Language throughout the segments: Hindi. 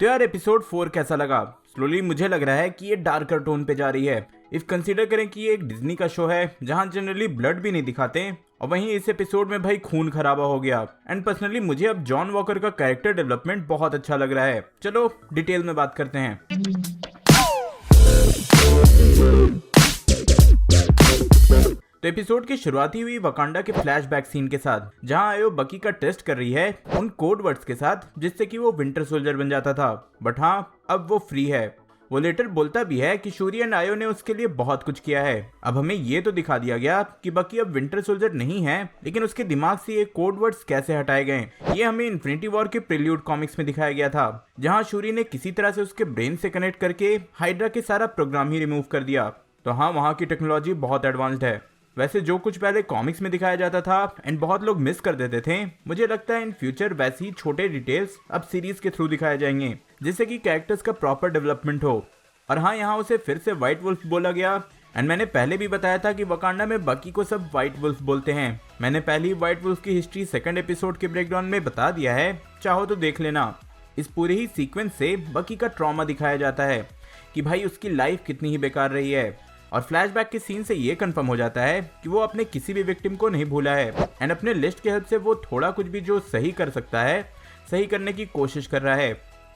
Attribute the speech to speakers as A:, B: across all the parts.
A: तो यार एपिसोड 4 कैसा लगा? स्लोली मुझे लग रहा है कि ये डार्कर टोन पे जा रही है। इफ कंसीडर करें कि ये एक डिज्नी का शो है जहां जनरली ब्लड भी नहीं दिखाते, और वहीं इस एपिसोड में भाई खून खराबा हो गया। एंड पर्सनली मुझे अब जॉन वॉकर का कैरेक्टर डेवलपमेंट बहुत अच्छा लग रहा है। चलो डिटेल में बात करते हैं। तो एपिसोड की शुरुआत ही हुई वकांडा के फ्लैशबैक सीन के साथ, जहां आयो बकी का टेस्ट कर रही है उन कोड वर्ड्स के साथ जिससे कि वो विंटर सोल्जर बन जाता था। बट हाँ, अब वो फ्री है। वो लेटर बोलता भी है कि शूरी एंड आयो ने उसके लिए बहुत कुछ किया है। अब हमें ये तो दिखा दिया गया कि बकी अब विंटर सोल्जर नहीं है, लेकिन उसके दिमाग से ये कोड वर्ड्स कैसे हटाए गए ये हमें इन्फिनिटी वॉर के प्रील्यूड कॉमिक्स में दिखाया गया था, जहां शूरी ने किसी तरह से उसके ब्रेन से कनेक्ट करके हाइड्रा के सारा प्रोग्राम ही रिमूव कर दिया। तो हाँ, वहाँ की टेक्नोलॉजी बहुत एडवांस्ड है। वैसे जो कुछ पहले कॉमिक्स में दिखाया जाता था एंड बहुत लोग मिस कर देते थे, मुझे लगता है इन फ्यूचर वैसी छोटे डिटेल्स अब सीरीज के थ्रू दिखाए जाएंगे, जिससे कि कैरेक्टर्स का प्रॉपर डेवलपमेंट हो। और हाँ, यहाँ उसे फिर से व्हाइट वुल्फ बोला गया। एंड मैंने पहले भी बताया था कि वकांडा में बकी को सब व्हाइट वुल्फ बोलते हैं। मैंने पहले ही व्हाइट वुल्फ की हिस्ट्री सेकंड एपिसोड के ब्रेकडाउन में बता दिया है, चाहो तो देख लेना। इस पूरे ही सीक्वेंस से बकी का ट्रॉमा दिखाया जाता है कि भाई उसकी लाइफ कितनी ही बेकार रही है, और फ्लैशबैक के सीन से ये कंफर्म हो जाता है कि वो अपने किसी भी विक्टिम को नहीं भूला है। एंड अपने लिस्ट के हेल्प से वो थोड़ा कुछ भी जो सही कर सकता है सही करने की कोशिश कर रहा है।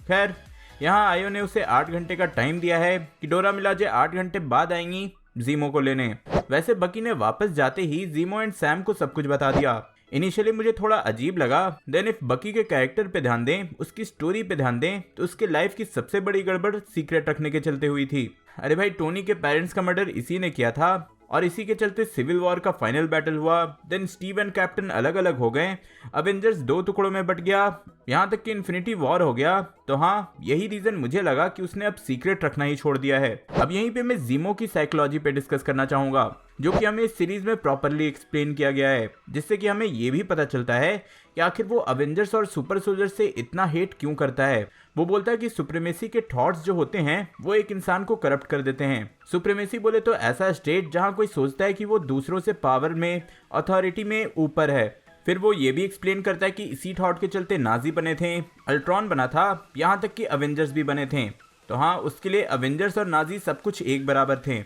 A: खैर, यहाँ आयो ने उसे 8 घंटे का टाइम दिया है कि डोरा मिलाजे 8 घंटे बाद आएंगी जीमो को लेने। वैसे बकी ने वापस जाते ही जीमो एंड सैम को सब कुछ बता दिया। इनिशियली मुझे थोड़ा अजीब लगा, देन इफ बकी के कैरेक्टर पे ध्यान दें, उसकी स्टोरी पे ध्यान दें, तो उसके लाइफ की सबसे बड़ी गड़बड़ सीक्रेट रखने के चलते हुई थी। अरे भाई, टोनी के पेरेंट्स का मर्डर इसी ने किया था, और इसी के चलते सिविल वॉर का फाइनल बैटल हुआ। देन स्टीव एंड कैप्टन अलग अलग हो गए, अवेंजर्स 2 टुकड़ों में बट गया, यहाँ तक कि इन्फिनिटी वॉर हो गया। तो हाँ, यही रीजन मुझे लगा कि उसने अब सीक्रेट रखना ही छोड़ दिया है। अब यहीं पे मैं जीमो की साइकोलॉजी पे डिस्कस करना चाहूंगा, जो कि हमें इस सीरीज में प्रॉपरली एक्सप्लेन किया गया है, जिससे कि हमें ये भी पता चलता है कि आखिर वो अवेंजर्स और सुपर सोल्जर से इतना हेट क्यों करता है। वो बोलता है कि सुप्रीमेसी के थॉट्स जो होते हैं वो एक इंसान को करप्ट कर देते हैं। सुप्रीमेसी बोले तो ऐसा स्टेट जहां कोई सोचता है कि वो दूसरों से पावर में, अथॉरिटी में ऊपर है। फिर वो ये भी एक्सप्लेन करता है कि इसी थॉट के चलते नाजी बने थे, अल्ट्रॉन बना था, यहाँ तक कि अवेंजर्स भी बने थे। तो हाँ, उसके लिए अवेंजर्स और नाजी सब कुछ एक बराबर थे।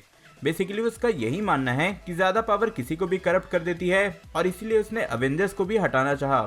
A: बेसिकली उसका यही मानना है कि ज्यादा पावर किसी को भी करप्ट कर देती है, और इसीलिए उसने अवेंजर्स को भी हटाना चाहा,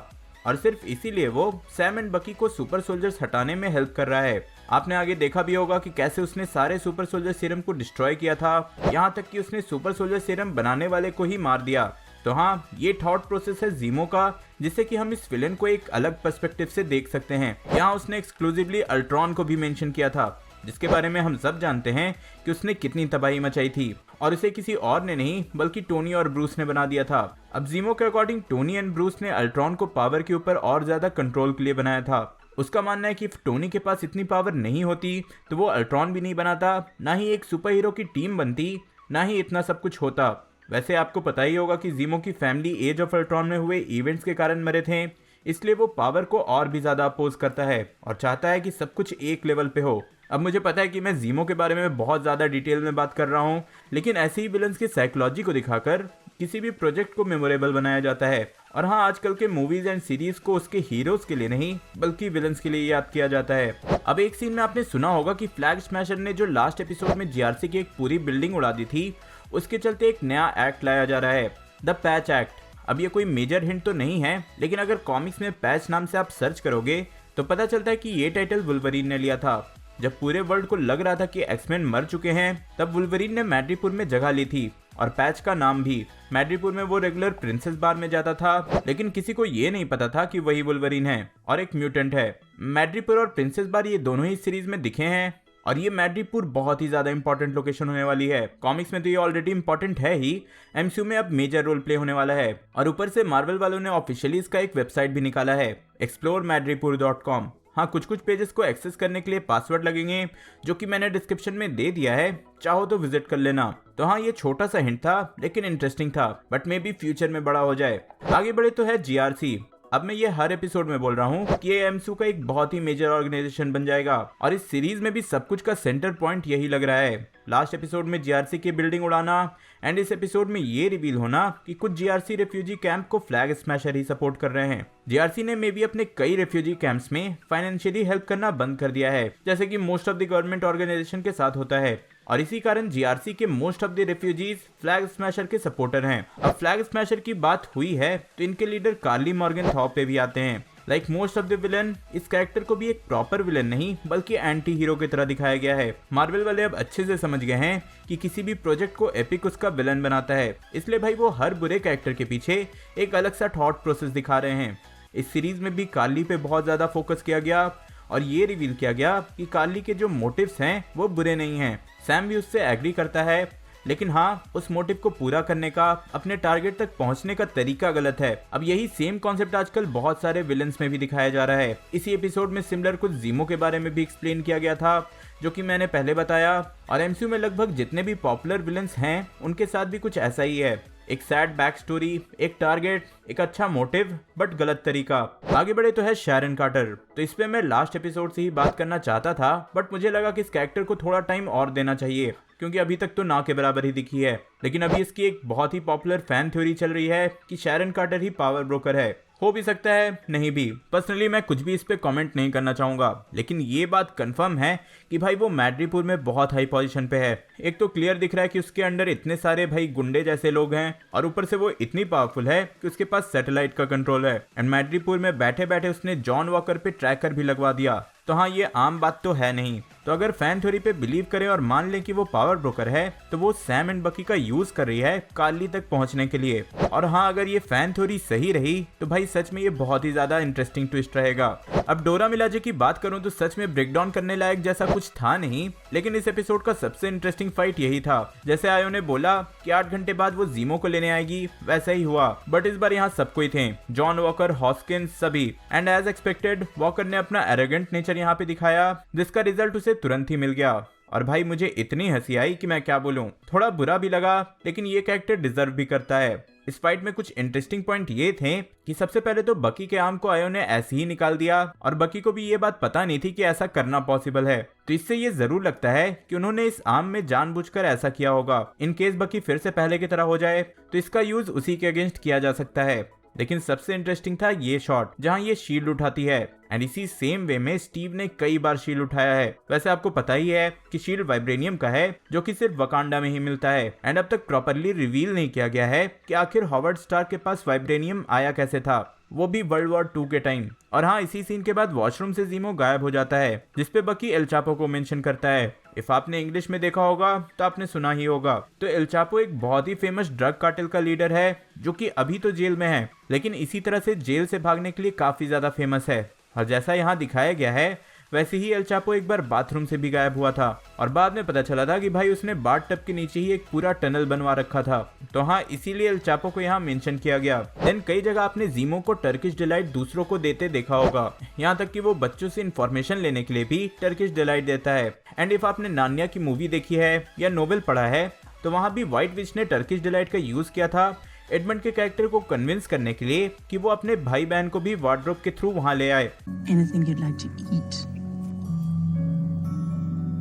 A: और सिर्फ इसीलिए वो सैम एंड बकी को सुपर सोल्जर्स हटाने में हेल्प कर रहा है। आपने आगे देखा भी होगा कि कैसे उसने सारे सुपर सोल्जर सीरम को डिस्ट्रॉय किया था, यहाँ तक कि उसने सुपर सोल्जर सीरम बनाने वाले को ही मार दिया। तो हाँ, ये थॉट प्रोसेस है जीमो का, जिससे कि हम इस विलेन को एक अलग पर्सपेक्टिव से देख सकते हैं। यहाँ उसने एक्सक्लूसिवली अल्ट्रॉन को भी मेंशन किया था, जिसके बारे में हम सब जानते हैं कि उसने कितनी तबाही मचाई थी, और इसे किसी और ने नहीं बल्कि टोनी और ब्रूस ने बना दिया था। अब जीमो के अकॉर्डिंग टोनी एंड ब्रूस ने अल्ट्रॉन को पावर के ऊपर और ज्यादा कंट्रोल के लिए बनाया था। उसका मानना है कि टोनी के पास इतनी पावर नहीं होती तो वो अल्ट्रॉन भी नहीं बनाता, ना ही एक सुपर हीरो की टीम बनती, ना ही इतना सब कुछ होता। वैसे आपको पता ही होगा कि जीमो की फैमिली एज ऑफ अल्ट्रॉन में हुए इवेंट्स के कारण मरे थे, इसलिए वो पावर को और भी ज्यादा अपोज करता है और चाहता है कि सब कुछ एक लेवल पे हो। अब मुझे पता है कि मैं जीमो के बारे में बहुत ज़्यादा डिटेल में बात कर रहा हूँ, लेकिन ऐसे ही विलन्स की साइकोलॉजी को दिखाकर किसी भी प्रोजेक्ट को मेमोरेबल बनाया जाता है। और हाँ, आजकल के मूवीज एंड सीरीज को उसके हीरोज के लिए नहीं बल्कि विलन्स के लिए याद किया जाता है। अब एक सीन में आपने सुना होगा कि फ्लैग स्मैशर ने जो लास्ट एपिसोड में जीआरसी की एक पूरी बिल्डिंग उड़ा दी थी, उसके चलते एक नया एक्ट लाया जा रहा है, द पैच एक्ट। अब ये कोई मेजर हिंट तो नहीं है, लेकिन अगर कॉमिक्स में पैच नाम से आप सर्च करोगे तो पता चलता है कि ये टाइटल वुल्वरीन ने लिया था। जब पूरे वर्ल्ड को लग रहा था कि एक्समैन मर चुके हैं, तब वुल्वरीन ने मैड्रिपुर में जगह ली थी, और पैच का नाम भी। मैड्रिपुर में वो रेगुलर प्रिंसेस बार में जाता था, लेकिन किसी को ये नहीं पता था कि वही वुल्वरीन है और एक म्यूटेंट है। मैड्रिपुर और प्रिंसेस बार ये दोनों ही सीरीज में दिखे हैं, और ये मैड्रिपुर बहुत ही ज्यादा इंपॉर्टेंट लोकेशन होने वाली है। कॉमिक्स में तो ये ऑलरेडी इंपॉर्टेंट है ही, एमसीयू में अब मेजर रोल प्ले होने वाला है। और ऊपर से मार्वल वालों ने ऑफिशियली इसका एक वेबसाइट भी निकाला है, exploremadripur.com। हाँ, कुछ कुछ पेजेस को एक्सेस करने के लिए पासवर्ड लगेंगे, जो कि मैंने डिस्क्रिप्शन में दे दिया है, चाहो तो विजिट कर लेना। तो हाँ, ये छोटा सा हिंट था लेकिन इंटरेस्टिंग था, बट मे बी फ्यूचर में बड़ा हो जाए। आगे बढ़े तो है जीआरसी। अब मैं ये हर एपिसोड में बोल रहा हूँ कि ये एमसीयू का एक बहुत ही मेजर ऑर्गेनाइजेशन बन जाएगा और इस सीरीज में भी सब कुछ का सेंटर पॉइंट यही लग रहा है। लास्ट एपिसोड में जीआरसी की बिल्डिंग उड़ाना एंड इस एपिसोड में ये रिवील होना कि कुछ जीआरसी रेफ्यूजी कैंप को फ्लैग स्मैशर ही सपोर्ट कर रहे हैं। जीआरसी ने मे भी अपने कई रेफ्यूजी कैंप्स में फाइनेंशियली हेल्प करना बंद कर दिया है, जैसे कि most of the government organisation के साथ होता है, और इसी कारण जीआरसी के most of the refugees flag smasher के सपोर्टर हैं। अब फ्लैग स्मैशर की बात हुई है तो इनके लीडर कार्ली मॉर्गन थॉप पे भी आते हैं। Like most of the villain, इस कैरेक्टर को भी एक प्रॉपर विलन नहीं बल्कि एंटी हीरो की तरह दिखाया गया है। मार्वल वाले अब अच्छे से समझ गए हैं कि किसी भी प्रोजेक्ट को एपिक उसका विलन बनाता है, इसलिए भाई वो हर बुरे कैरेक्टर के पीछे एक अलग सा थॉट प्रोसेस दिखा रहे हैं। इस सीरीज में भी कार्ली पे बहुत ज्यादा फोकस किया गया और ये रिवील किया गया कि कार्ली के जो मोटिव्स हैं वो बुरे नहीं हैं। सैम भी उससे एग्री करता है, लेकिन हाँ, उस मोटिव को पूरा करने का, अपने टारगेट तक पहुंचने का तरीका गलत है। अब यही सेम कॉन्सेप्ट आजकल बहुत सारे विलन्स में भी दिखाया जा रहा है। इसी एपिसोड में सिमिलर कुछ जीमो के बारे में भी एक्सप्लेन किया गया था, जो कि मैंने पहले बताया, और एमसीयू में लगभग जितने भी पॉपुलर विलन्स हैं उनके साथ भी कुछ ऐसा ही है। एक सैड बैक स्टोरी, एक टारगेट, एक अच्छा मोटिव बट गलत तरीका। आगे बढ़े तो है शैरन कार्टर। तो इस पे मैं लास्ट एपिसोड से ही बात करना चाहता था, बट मुझे लगा कि इस कैरेक्टर को थोड़ा टाइम और देना चाहिए, क्योंकि अभी तक तो ना के बराबर ही दिखी है। लेकिन अभी इसकी एक बहुत ही पॉपुलर फैन थ्योरी चल रही है कि शैरन कार्टर ही पावर ब्रोकर है। हो भी सकता है, नहीं भी। पर्सनली मैं कुछ भी इस पे कमेंट नहीं करना चाहूंगा, लेकिन ये बात कंफर्म है कि भाई वो मैड्रीपुर में बहुत हाई पोजीशन पे है। एक तो क्लियर दिख रहा है कि उसके अंडर इतने सारे भाई गुंडे जैसे लोग हैं, और ऊपर से वो इतनी पावरफुल है कि उसके पास सैटेलाइट का कंट्रोल है। एंड मैड्रीपुर में बैठे बैठे उसने जॉन वॉकर पे ट्रैकर भी लगवा दिया। तो हाँ, ये आम बात तो है नहीं। तो अगर फैन थ्योरी पे बिलीव करें और मान लें कि वो पावर ब्रोकर है, तो वो सैम एंड बकी का यूज कर रही है कार्ली तक पहुंचने के लिए। और हाँ, अगर ये फैन थ्योरी सही रही तो भाई सच में ये बहुत ही ज्यादा इंटरेस्टिंग ट्विस्ट रहेगा। अब डोरा मिलाजे की बात करूं तो सच में ब्रेकडाउन करने लायक जैसा कुछ था नहीं, लेकिन इस एपिसोड का सबसे इंटरेस्टिंग फाइट यही था। जैसे आयो ने बोला कि 8 घंटे बाद वो जीमो को लेने आएगी, वैसा ही हुआ। बट इस बार यहाँ सब कोई थे, जॉन वॉकर, हॉस्किंस, सभी। एंड एज एक्सपेक्टेड वॉकर ने अपना एरोगेंट नेचर यहाँ पे दिखाया, जिसका रिजल्ट उसे तुरंत ही मिल गया। और भाई मुझे इतनी हंसी आई कि मैं क्या बोलूं। थोड़ा बुरा भी लगा, लेकिन ये कैरेक्टर डिजर्व भी करता है। इस फाइट में कुछ इंटरेस्टिंग पॉइंट ये थे कि सबसे पहले तो बकी के आर्म को आयो ने ऐसे ही निकाल दिया, और बकी को भी ये बात पता नहीं थी कि ऐसा करना पॉसिबल है। तो इससे ये जरूर लगता है कि उन्होंने इस आर्म में जानबूझकर ऐसा किया होगा। इन केस बकी फिर से पहले की तरह हो जाए तो इसका यूज उसी के अगेंस्ट किया जा सकता है। लेकिन सबसे इंटरेस्टिंग था ये शॉट जहां ये शील्ड उठाती है, एंड इसी सेम वे में स्टीव ने कई बार शील्ड उठाया है। वैसे आपको पता ही है कि शील्ड वाइब्रेनियम का है, जो कि सिर्फ वकांडा में ही मिलता है। एंड अब तक प्रॉपरली रिवील नहीं किया गया है कि आखिर हॉवर्ड स्टार्क के पास वाइब्रेनियम आया कैसे था, वो भी वर्ल्ड वॉर 2 के टाइम। और हाँ, इसी सीन के बाद वॉशरूम से जीमो गायब हो जाता है, जिसपे बकी एल चापो को मेंशन करता है। इफ आपने इंग्लिश में देखा होगा तो आपने सुना ही होगा। तो एल चापो एक बहुत ही फेमस ड्रग कार्टेल का लीडर है, जो कि अभी तो जेल में है, लेकिन इसी तरह से जेल से भागने के लिए काफी ज्यादा फेमस है। और जैसा यहाँ दिखाया गया है, वैसे ही एल चापो एक बार बाथरूम से भी गायब हुआ था, और बाद में पता चला था कि भाई उसने बाथ टब के नीचे ही एक पूरा टनल बनवा रखा था। तो हाँ, इसीलिए एल चापो को यहाँ मेंशन किया गया। देन कई जगह आपने जीमो को टर्किश डिलाइट दूसरों को देते देखा होगा, यहाँ तक कि वो बच्चों से इन्फॉर्मेशन लेने के लिए भी टर्किश डिलाइट देता है। एंड इफ आपने नान्या की मूवी देखी है या नोवेल पढ़ा है, तो वहाँ भी व्हाइट विच ने टर्किश डिलाइट का यूज किया था एडमंड के कैरेक्टर को कन्विंस करने के लिए कि वो अपने भाई बहन को भी वार्डरोब के थ्रू वहां ले आए।
B: Anything you'd like to eat?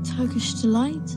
B: Turkish delight?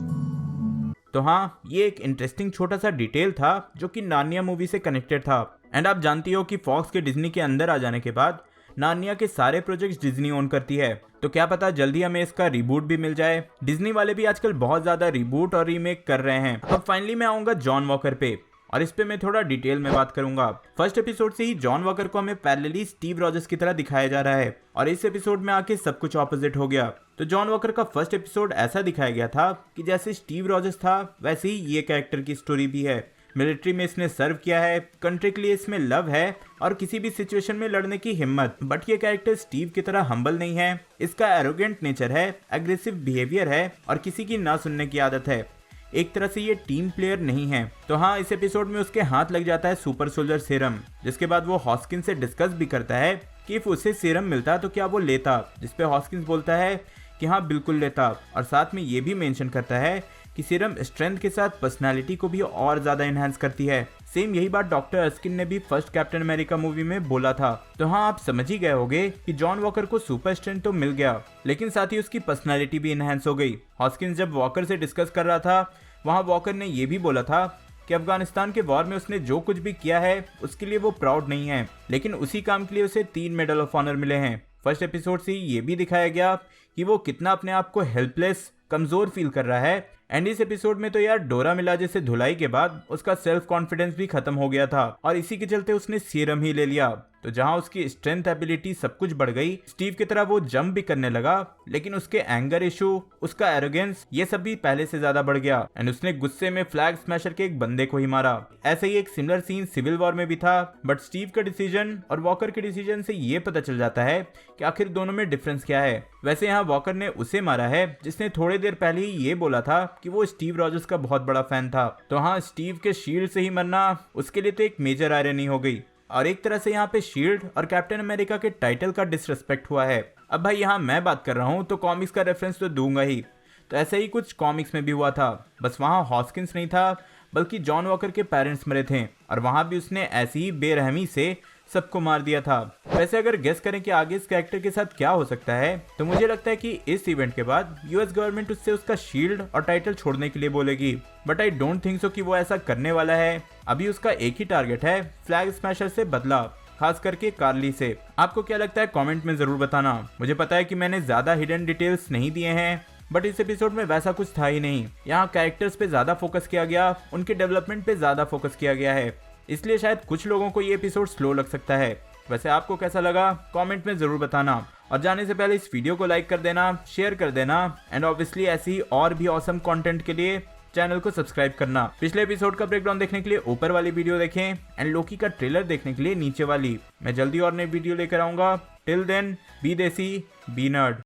A: तो हाँ, ये एक इंटरेस्टिंग छोटा सा डिटेल था जो कि नानिया मूवी से कनेक्टेड था। एंड आप जानती हो कि फॉक्स के डिज्नी के अंदर आ जाने के बाद नानिया के सारे प्रोजेक्ट्स डिज्नी ओन करती है, तो क्या पता जल्दी हमें इसका रिबूट भी मिल जाए। डिज्नी वाले भी आजकल बहुत ज्यादा रिबूट और रीमेक कर रहे हैं। अब फाइनली मैं आऊंगा जॉन वॉकर पे, और इस पे मैं थोड़ा डिटेल में बात करूंगा। फर्स्ट एपिसोड से ही जॉन वॉकर को हमें पैरेलली स्टीव रॉजर्स की तरह दिखाया जा रहा है, और इस एपिसोड में आके सब कुछ ऑपोजिट हो गया। तो जॉन वॉकर का फर्स्ट एपिसोड ऐसा दिखाया गया था कि जैसे स्टीव रॉजर्स था, वैसे ही ये कैरेक्टर की स्टोरी भी है। मिलिट्री में इसने सर्व किया है, कंट्री के लिए इसमें लव है और किसी भी सिचुएशन में लड़ने की हिम्मत। बट ये कैरेक्टर स्टीव की तरह हम्बल नहीं है, इसका एरोगेंट नेचर है, एग्रेसिव बिहेवियर है और किसी की ना सुनने की आदत है। एक तरह से ये टीम प्लेयर नहीं है। तो हाँ, इस एपिसोड में उसके हाथ लग जाता है सुपर सोल्जर सीरम, जिसके बाद वो हॉस्किंस से डिस्कस भी करता है कि इफ उसे सीरम मिलता तो क्या वो लेता, जिसपे हॉस्किंस बोलता है कि हाँ बिल्कुल लेता, और साथ में ये भी मेंशन करता है कि सीरम स्ट्रेंथ के साथ पर्सनालिटी को भी और ज्यादा एनहांस करती है। सेम यही बात डॉक्टर अर्स्किन ने भी फर्स्ट कैप्टन अमेरिका मूवी में बोला था। तो हाँ, आप समझ ही गए होंगे कि जॉन वॉकर को सुपर स्ट्रेंथ तो मिल गया, लेकिन साथ ही उसकी पर्सनालिटी भी एनहांस हो गई। हॉस्किंस जब वॉकर से डिस्कस कर रहा था, वहाँ वॉकर ने ये भी बोला था कि अफगानिस्तान के वॉर में उसने जो कुछ भी किया है उसके लिए वो प्राउड नहीं है, लेकिन उसी काम के लिए उसे 3 मेडल ऑफ ऑनर मिले हैं। फर्स्ट एपिसोड से ये भी दिखाया गया कि वो कितना अपने आप को हेल्पलेस, कमजोर फील कर रहा है। एंड इस एपिसोड में तो यार डोरा मिलाजे से धुलाई के बाद उसका सेल्फ कॉन्फिडेंस भी खत्म हो गया था और इसी के चलते उसने सीरम ही ले लिया। तो जहां उसकी स्ट्रेंथ, एबिलिटी सब कुछ बढ़ गई, स्टीव की तरह वो जंप भी करने लगा, लेकिन उसके एंगर इशू, उसका एरोगेंस, ये सब भी पहले से ज्यादा बढ़ गया एंड उसने गुस्से में फ्लैग स्मैशर के एक बंदे को ही मारा। ऐसे ही एक सिमिलर सीन सिविल वॉर में भी था, बट स्टीव का डिसीजन और वॉकर के डिसीजन से ये पता चल जाता है कि आखिर दोनों में डिफरेंस क्या है। वैसे यहाँ वॉकर ने उसे मारा है जिसने थोड़ी देर पहले ही ये बोला था कि वो स्टीव रॉजर्स का बहुत बड़ा फैन था। तो हाँ, स्टीव के शील्ड से ही मरना उसके लिए तो एक मेजर आयरनी हो गई और एक तरह से यहाँ पे शील्ड और कैप्टन अमेरिका के टाइटल का डिसरिस्पेक्ट हुआ है। अब भाई यहाँ मैं बात कर रहा हूँ तो कॉमिक्स का रेफरेंस तो दूंगा ही, तो ऐसे ही कुछ कॉमिक्स में भी हुआ था, बस वहाँ हॉस्किंस नहीं था बल्कि जॉन वॉकर के पेरेंट्स मरे थे और वहाँ भी उसने ऐसी ही बेरहमी से सबको मार दिया था। वैसे अगर गेस करें कि आगे इस कैरेक्टर के साथ क्या हो सकता है, तो मुझे लगता है कि इस इवेंट के बाद यूएस गवर्नमेंट उससे उसका शील्ड और टाइटल छोड़ने के लिए बोलेगी, but I don't think so कि वो ऐसा करने वाला है। अभी उसका एक ही टारगेट है, फ्लैग स्मैशर से बदला, खास करके कार्ली से। आपको क्या लगता है कमेंट में जरूर बताना। मुझे पता है कि मैंने ज्यादा हिडन डिटेल्स नहीं दिए हैं, बट इस एपिसोड में वैसा कुछ था ही नहीं। यहाँ कैरेक्टर्स पे ज्यादा फोकस किया गया, उनके डेवलपमेंट पे ज्यादा फोकस किया गया है, इसलिए शायद कुछ लोगों को ये एपिसोड स्लो लग सकता है। वैसे आपको कैसा लगा कमेंट में जरूर बताना और जाने से पहले इस वीडियो को लाइक कर देना, शेयर कर देना एंड ऑब्वियसली ऐसी ही और भी ऑसम कंटेंट के लिए चैनल को सब्सक्राइब करना। पिछले एपिसोड का ब्रेकडाउन देखने के लिए ऊपर वाली वीडियो देखें एंड लोकी का ट्रेलर देखने के लिए नीचे वाली। मैं जल्दी और नई वीडियो लेकर आऊंगा। टिल देन बी देसी, बी नर्ड।